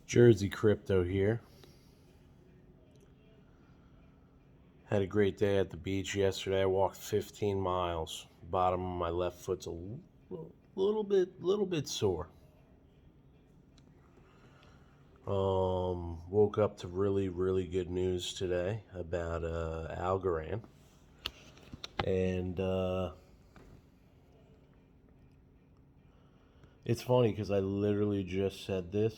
Jersey Crypto here. Had a great day at the beach yesterday. I walked 15 miles. Bottom of my left foot's a little bit sore. Woke up to really good news today about Algorand, and it's funny because I literally just said this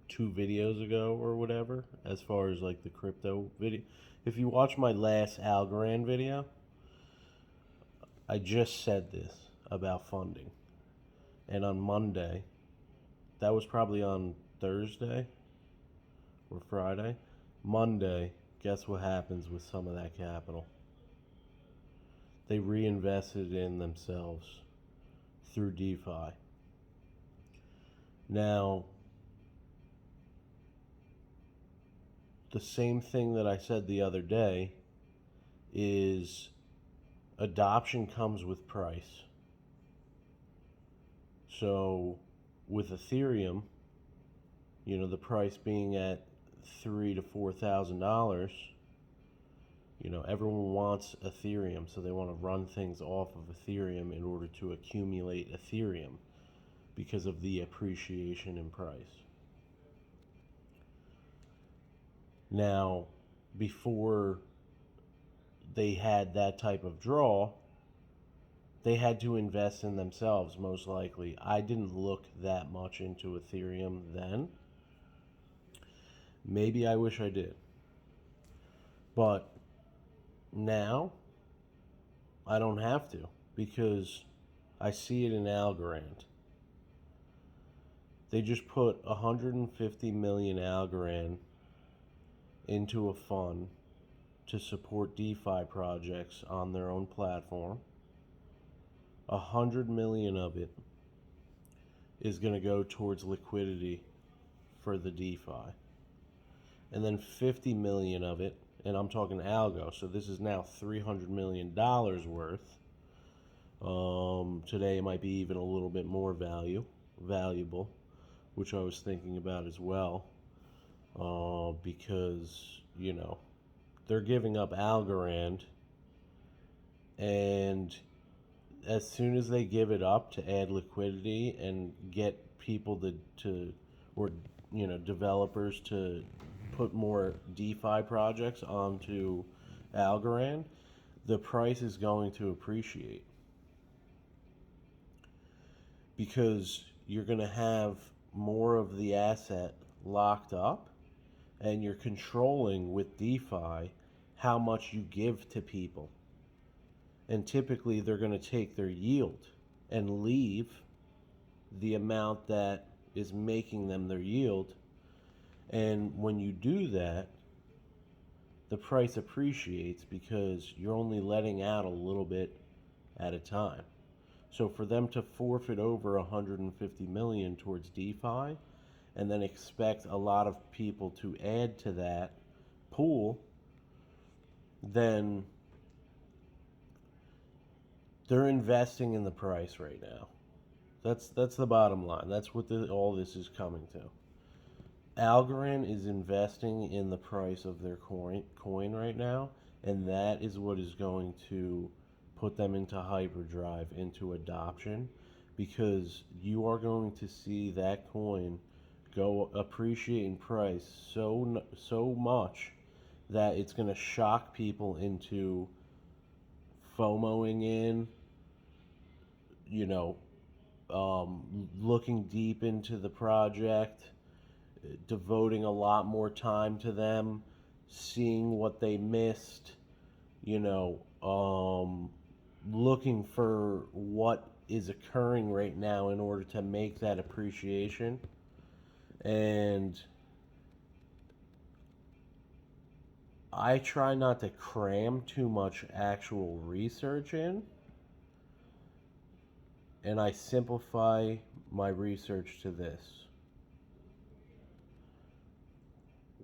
2 videos ago or whatever. As far as like the crypto video, if you watch my last Algorand video, I just said this about funding. And on Monday, that was probably on Thursday or Friday. Monday, guess what happens with some of that capital? They reinvested in themselves through DeFi. Now, the same thing that I said the other day is adoption comes with price. So, with Ethereum, the price being at $3,000 to $4,000, everyone wants Ethereum, so they want to run things off of Ethereum in order to accumulate Ethereum because of the appreciation in price. Now, before they had that type of draw, they had to invest in themselves, most likely. I didn't look that much into Ethereum then. Maybe I wish I did. But now, I don't have to because I see it in Algorand. They just put 150 million Algorand into a fund to support DeFi projects on their own platform. 100 million of it is going to go towards liquidity for the DeFi. And then 50 million of it, and I'm talking algo, so this is now $300 million worth. Today it might be even a little bit more valuable, which I was thinking about as well, because, they're giving up Algorand, and as soon as they give it up to add liquidity and get people to or developers to put more DeFi projects onto Algorand, the price is going to appreciate because you're going to have more of the asset locked up, and you're controlling with DeFi how much you give to people. And typically they're going to take their yield and leave the amount that is making them their yield. And when you do that, the price appreciates because you're only letting out a little bit at a time. So for them to forfeit over 150 million towards DeFi and then expect a lot of people to add to that pool, then they're investing in the price right now. That's the bottom line. That's what all this is coming to. Algorand is investing in the price of their coin right now, and that is what is going to put them into hyperdrive, into adoption, because you are going to see that coin go appreciate in price so much that it's going to shock people into FOMOing in, you know, looking deep into the project, devoting a lot more time to them, seeing what they missed, you know, looking for what is occurring right now in order to make that appreciation. And I try not to cram too much actual research in, and I simplify my research to this.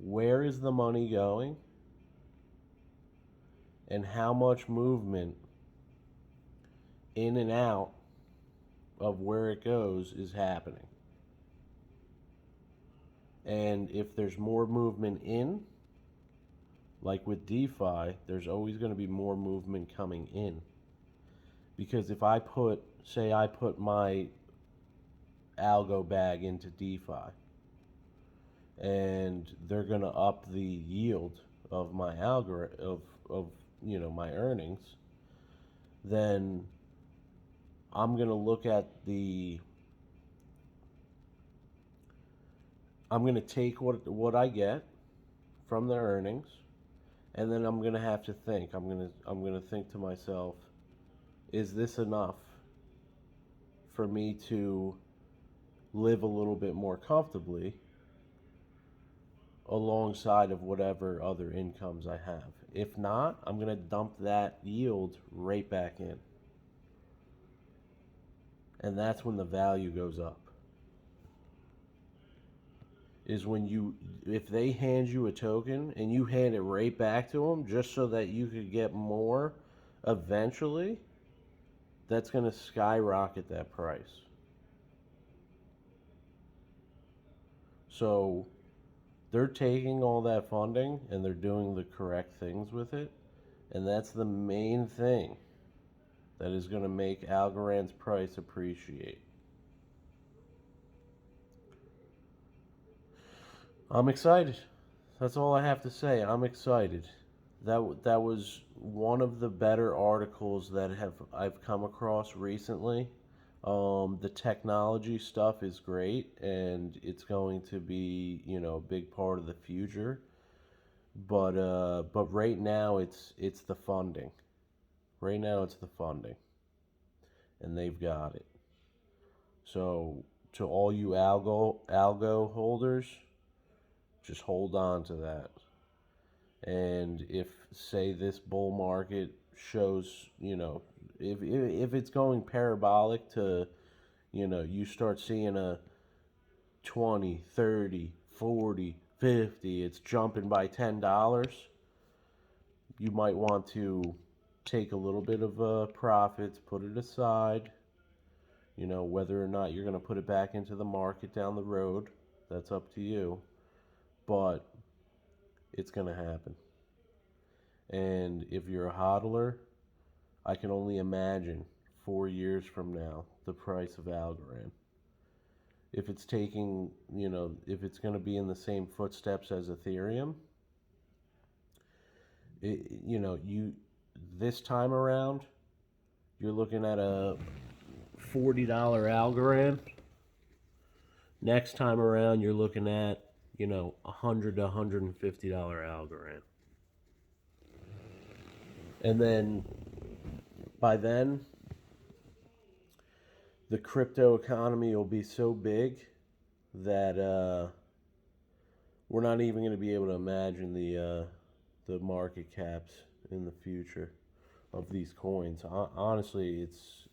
Where is the money going? And how much movement in and out of where it goes is happening? And if there's more movement in, like with DeFi, there's always going to be more movement coming in. Because if I put my algo bag into DeFi and they're going to up the yield of my algorithm of my earnings, then I'm going to look at the I'm going to take what I get from the earnings, and then I'm going to have to think. I'm going to think to myself, is this enough for me to live a little bit more comfortably alongside of whatever other incomes I have? If not, I'm going to dump that yield right back in. And that's when the value goes up. Is when if they hand you a token and you hand it right back to them just so that you could get more eventually, that's going to skyrocket that price. So they're taking all that funding and they're doing the correct things with it. And that's the main thing that is going to make Algorand's price appreciate. I'm excited. That's all I have to say. I'm excited. That was one of the better articles that I've come across recently. The technology stuff is great, and it's going to be a big part of the future. But right now it's the funding. Right now it's the funding, and they've got it. So to all you algo holders, just hold on to that. And if say this bull market shows, if it's going parabolic to, you start seeing a 20, 30, 40, 50, it's jumping by $10, you might want to take a little bit of profits, put it aside. Whether or not you're going to put it back into the market down the road, that's up to you. But it's going to happen. And if you're a hodler, I can only imagine 4 years from now the price of Algorand. If it's taking, if it's going to be in the same footsteps as Ethereum, you this time around, you're looking at a $40 Algorand. Next time around, you're looking at, $100 to $150 Algorand. And then by then, the crypto economy will be so big that we're not even going to be able to imagine the market caps in the future of these coins. Honestly, it's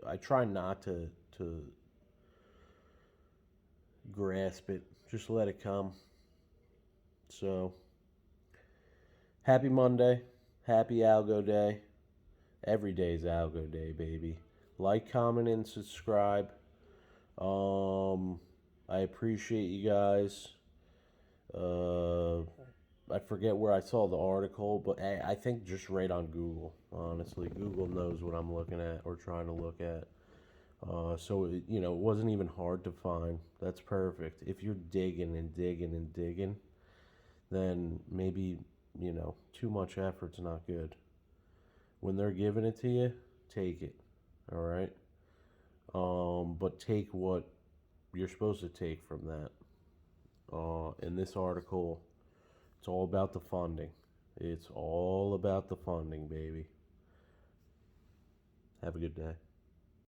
I try not to grasp it. Just let it come. So, happy Monday. Happy Algo Day. Every day's Algo Day, baby. Like, comment, and subscribe. I appreciate you guys. I forget where I saw the article, but I think just right on Google. Honestly, Google knows what I'm looking at or trying to look at. So it wasn't even hard to find. That's perfect. If you're digging and digging and digging, then maybe too much effort's not good. When they're giving it to you, take it. All right. But take what you're supposed to take from that. In this article, it's all about the funding. It's all about the funding, baby. Have a good day.